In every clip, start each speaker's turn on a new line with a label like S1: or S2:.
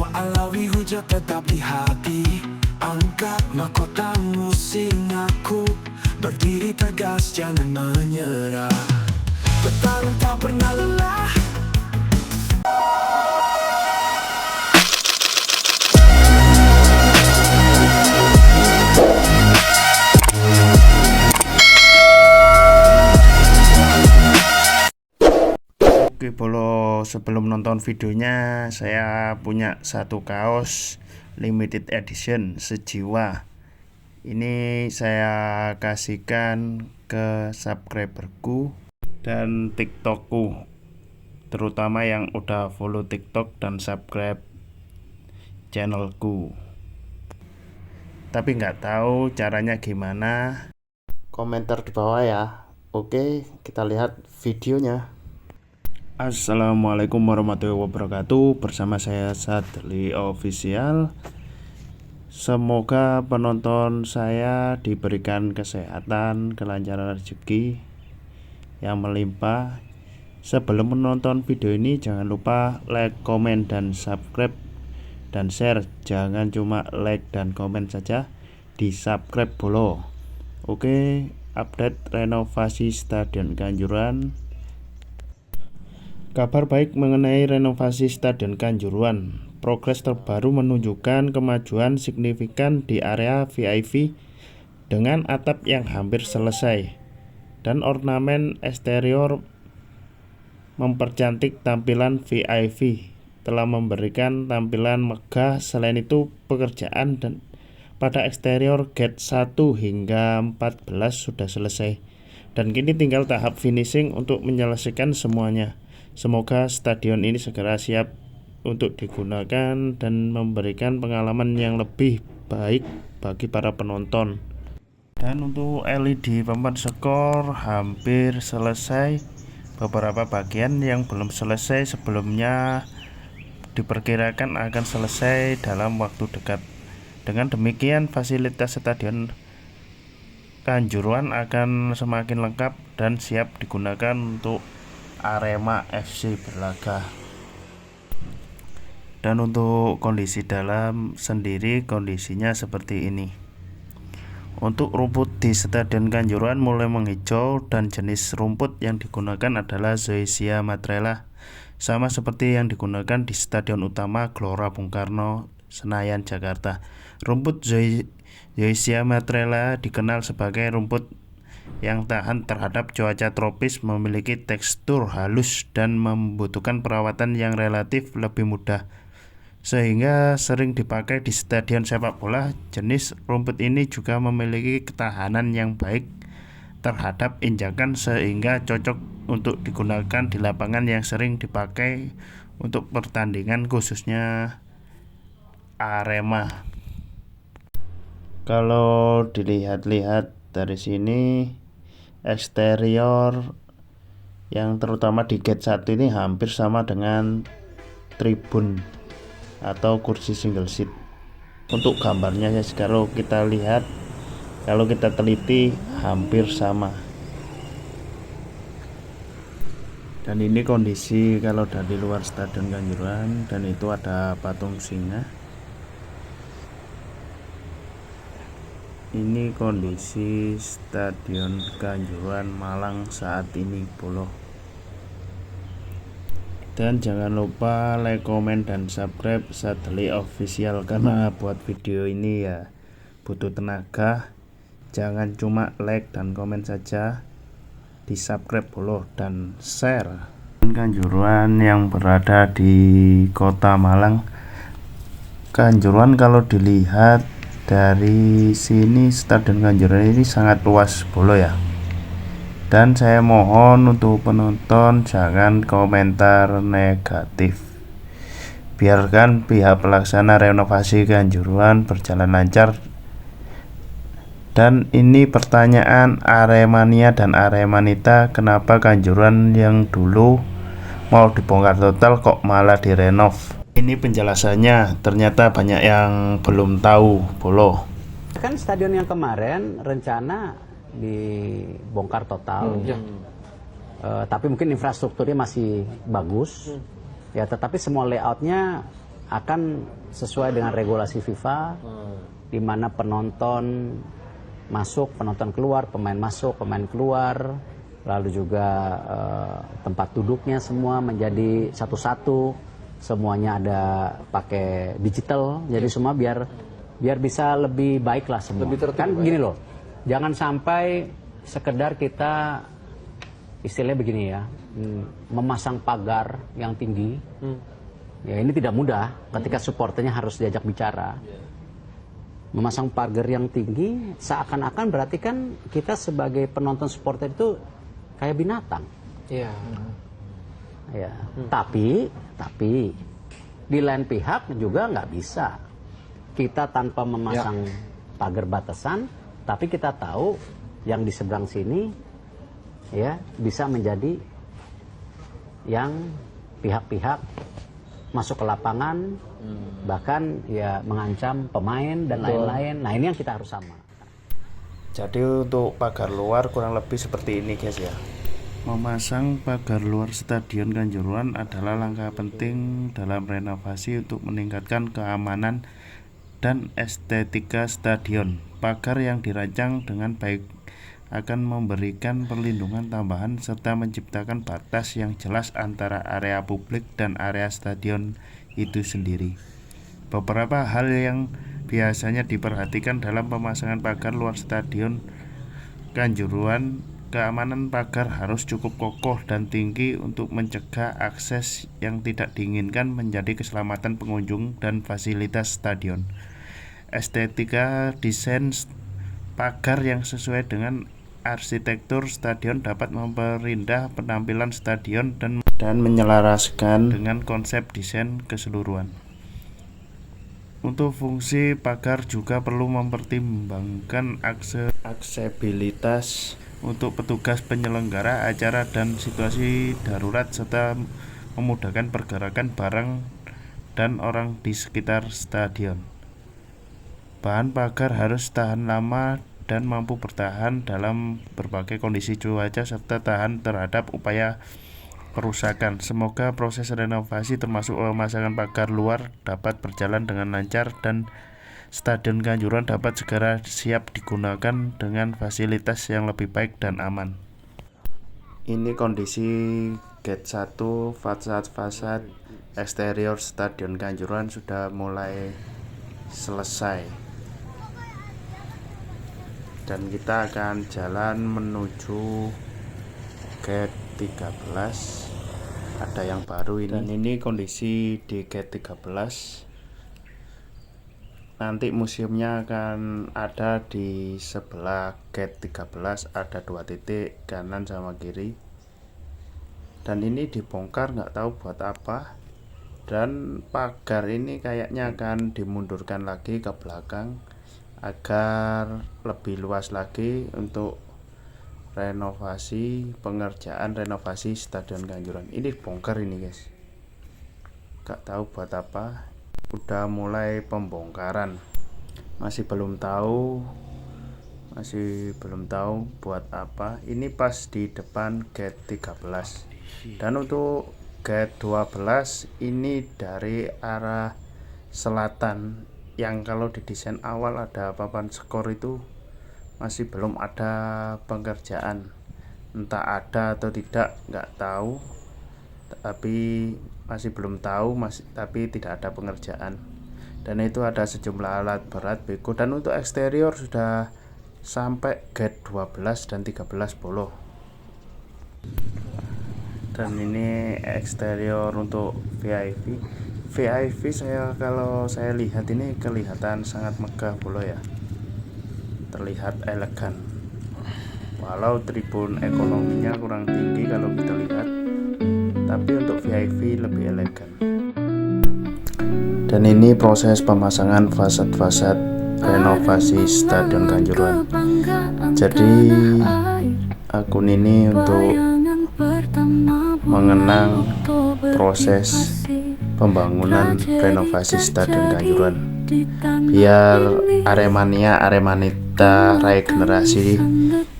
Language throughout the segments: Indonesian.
S1: Walau hujan tetap di hati, angkat mahkotamu singaku. Berdiri tegas jangan menyerah, bertarung tak pernah lelah.
S2: Oke bolo, sebelum nonton videonya saya punya satu kaos limited edition sejiwa. Ini saya kasihkan ke subscriberku dan tiktokku, terutama yang udah follow tiktok dan subscribe channelku. Tapi nggak tahu caranya gimana, komentar di bawah ya. Oke, kita lihat videonya. Assalamualaikum warahmatullahi wabarakatuh. Bersama saya Sadli Official. Semoga penonton saya diberikan kesehatan, kelancaran rezeki yang melimpah. Sebelum menonton video ini jangan lupa like, komen, dan subscribe dan share. Jangan cuma like dan komen saja, di subscribe dulu. Oke, update renovasi Stadion Kanjuruhan. Kabar baik mengenai renovasi Stadion Kanjuruhan. Progres terbaru menunjukkan kemajuan signifikan di area VIP dengan atap yang hampir selesai dan ornamen eksterior mempercantik tampilan VIP, telah memberikan tampilan megah. Selain itu, pekerjaan dan pada eksterior gate 1 hingga 14 sudah selesai dan kini tinggal tahap finishing untuk menyelesaikan semuanya. Semoga stadion ini segera siap untuk digunakan dan memberikan pengalaman yang lebih baik bagi para penonton. Dan untuk LED papan skor hampir selesai. Beberapa bagian yang belum selesai sebelumnya diperkirakan akan selesai dalam waktu dekat. Dengan demikian, fasilitas Stadion Kanjuruhan akan semakin lengkap dan siap digunakan untuk Arema FC berlaga. Dan untuk kondisi dalam sendiri, kondisinya seperti ini. Untuk rumput di Stadion Kanjuruhan mulai menghijau dan jenis rumput yang digunakan adalah Zoysia Matrela, sama seperti yang digunakan di Stadion Utama Gelora Bung Karno, Senayan, Jakarta. Rumput Zoysia Matrela dikenal sebagai rumput yang tahan terhadap cuaca tropis, memiliki tekstur halus dan membutuhkan perawatan yang relatif lebih mudah, sehingga sering dipakai di stadion sepak bola. Jenis rumput ini juga memiliki ketahanan yang baik terhadap injakan, sehingga cocok untuk digunakan di lapangan yang sering dipakai untuk pertandingan, khususnya Arema. Kalau dilihat-lihat dari sini, eksterior yang terutama di gate 1 ini hampir sama dengan tribun atau kursi single seat. Untuk gambarnya ya, kalau kita lihat, kalau kita teliti hampir sama. Dan ini kondisi kalau dari luar Stadion Kanjuruhan, dan itu ada patung singa. Ini kondisi Stadion Kanjuruhan Malang saat ini bolo. Dan jangan lupa like, komen, dan subscribe Sadli Official, karena buat video ini ya butuh tenaga. Jangan cuma like dan komen saja, di subscribe dulu dan share. Kanjuruhan yang berada di kota Malang. Kanjuruhan kalau dilihat dari sini, Stadion Kanjuruhan ini sangat luas bolo ya. Dan saya mohon untuk penonton jangan komentar negatif. Biarkan pihak pelaksana renovasi Kanjuruhan berjalan lancar. Dan ini pertanyaan Aremania dan Aremanita, kenapa Kanjuruhan yang dulu mau dibongkar total kok malah direnov? Ini penjelasannya, ternyata banyak yang belum tahu bolo.
S3: Kan stadion yang kemarin rencana dibongkar total, tapi mungkin infrastrukturnya masih bagus, ya. Tetapi semua layoutnya akan sesuai dengan regulasi FIFA, di mana penonton masuk, penonton keluar, pemain masuk, pemain keluar, lalu juga tempat duduknya semua menjadi satu-satu, semuanya ada pakai digital, jadi semua biar bisa lebih baik lah semua.
S4: Lebih tertib,
S3: kan gini loh, jangan sampai sekedar kita istilahnya begini ya, memasang pagar yang tinggi. Ya ini tidak mudah ketika supporternya harus diajak bicara. Memasang pagar yang tinggi seakan-akan berarti kan kita sebagai penonton supporter itu kayak binatang.
S4: Iya.
S3: Ya. Tapi di lain pihak juga nggak bisa kita tanpa memasang pagar batasan, tapi kita tahu yang di seberang sini ya bisa menjadi yang pihak-pihak masuk ke lapangan, bahkan ya mengancam pemain dan lain-lain. Nah ini yang kita harus sama.
S2: Jadi untuk pagar luar kurang lebih seperti ini guys ya. Memasang pagar luar Stadion Kanjuruhan adalah langkah penting dalam renovasi untuk meningkatkan keamanan dan estetika stadion. Pagar yang dirancang dengan baik akan memberikan perlindungan tambahan serta menciptakan batas yang jelas antara area publik dan area stadion itu sendiri. Beberapa hal yang biasanya diperhatikan dalam pemasangan pagar luar Stadion Kanjuruhan: keamanan pagar harus cukup kokoh dan tinggi untuk mencegah akses yang tidak diinginkan menjadi keselamatan pengunjung dan fasilitas stadion. Estetika desain pagar yang sesuai dengan arsitektur stadion dapat memperindah penampilan stadion dan menyelaraskan dengan konsep desain keseluruhan. Untuk fungsi pagar juga perlu mempertimbangkan aksesibilitas untuk petugas penyelenggara acara dan situasi darurat, serta memudahkan pergerakan barang dan orang di sekitar stadion. Bahan pagar harus tahan lama dan mampu bertahan dalam berbagai kondisi cuaca serta tahan terhadap upaya perusakan. Semoga proses renovasi termasuk pemasangan pagar luar dapat berjalan dengan lancar dan Stadion Kanjuruhan dapat segera siap digunakan dengan fasilitas yang lebih baik dan aman. Ini kondisi gate 1, fasad eksterior Stadion Kanjuruhan sudah mulai selesai. Dan kita akan jalan menuju gate 13. Ada yang baru ini. Dan ini kondisi di gate 13. Nanti museumnya akan ada di sebelah gate 13, ada 2 titik, kanan sama kiri. Dan ini dibongkar, nggak tahu buat apa. Dan pagar ini kayaknya akan dimundurkan lagi ke belakang agar lebih luas lagi untuk pengerjaan renovasi Stadion Kanjuruhan. Ini bongkar ini guys, gak tahu buat apa. Udah mulai pembongkaran, masih belum tahu buat apa. Ini pas di depan gate 13. Dan untuk gate 12 ini dari arah selatan, yang kalau di desain awal ada papan skor itu masih belum ada pengerjaan. Entah ada atau tidak nggak tahu, tapi masih belum tahu, tapi tidak ada pengerjaan. Dan itu ada sejumlah alat berat beko. Dan untuk eksterior sudah sampai gate 12 dan 13 puluh. Dan ini eksterior untuk VIP. Kalau saya lihat ini kelihatan sangat megah pula ya, terlihat elegan. Walau tribun ekonominya kurang tinggi kalau kita lihat, tapi untuk VIP lebih elegan. Dan ini proses pemasangan fasad renovasi Stadion Kanjuruhan. Jadi akun ini untuk mengenang proses pembangunan renovasi Stadion Kanjuruhan, biar Aremania kita raih generasi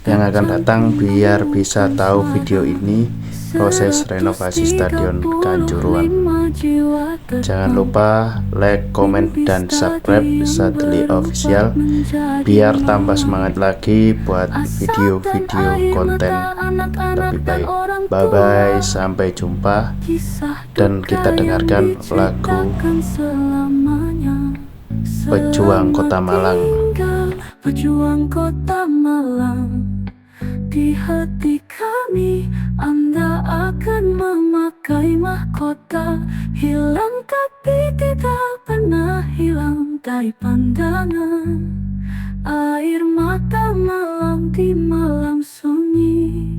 S2: yang akan datang biar bisa tahu video ini proses renovasi Stadion Kanjuruhan. Jangan lupa like, komen, dan subscribe Sadli Official biar tambah semangat lagi buat video-video konten lebih baik. Bye bye, sampai jumpa, dan kita dengarkan lagu Pejuang Kota Malang.
S1: Pejuang Kota Malang, di hati kami Anda akan memakai mahkota, hilang tapi tidak pernah hilang dari pandangan. Air mata malam di malam sunyi.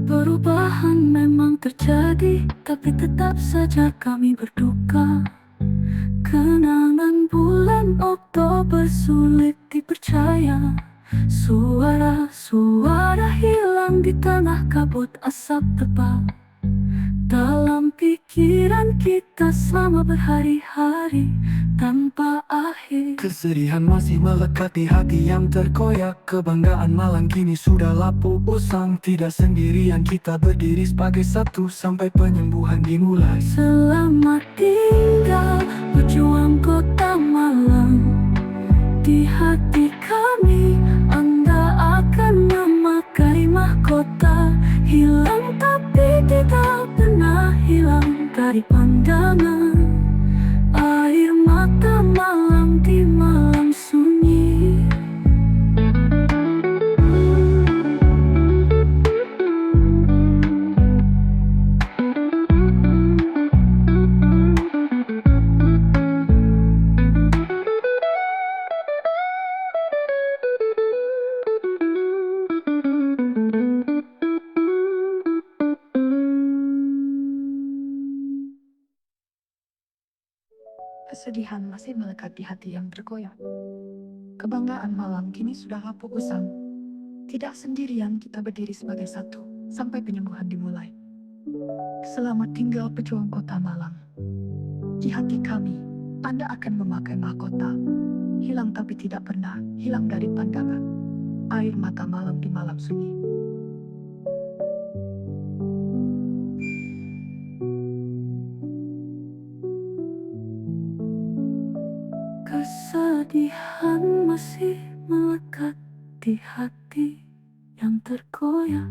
S1: Perubahan memang terjadi, tapi tetap saja kami berduka. Kenangan bulan Oktober sulit dipercaya. Suara hilang di tengah kabut asap tebal. Dalam pikiran kita selama berhari-hari tanpa akhir. Kesedihan masih melekat di hati yang terkoyak. Kebanggaan Malang kini sudah lapuk usang. Tidak sendirian, kita berdiri sebagai satu sampai penyembuhan dimulai. Selamat tinggal pejuang Kota Malang, di hati kami Anda akan memakai mahkota, hilang tapi tidak pernah hilang dari pandangan. Air mata malam di malam sunyi.
S4: Kesedihan masih melekat di hati yang terkoyak. Kebanggaan malam kini sudah lapuk usang. Tidak sendirian, kita berdiri sebagai satu sampai penyembuhan dimulai. Selamat tinggal pejuang Kota Malang. Di hati kami, Anda akan memakai mahkota, hilang tapi tidak pernah hilang dari pandangan. Air mata malam di malam sunyi.
S1: Kesedihan masih melekat di hati yang terkoyak.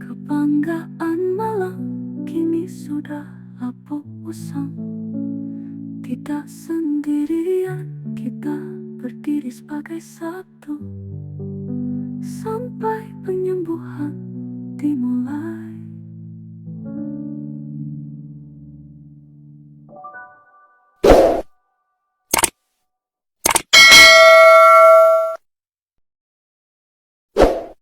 S1: Kebanggaan Malang kini sudah lapuk usang. Tidak sendirian, kita berdiri sebagai satu sampai penyembuhan dimulai.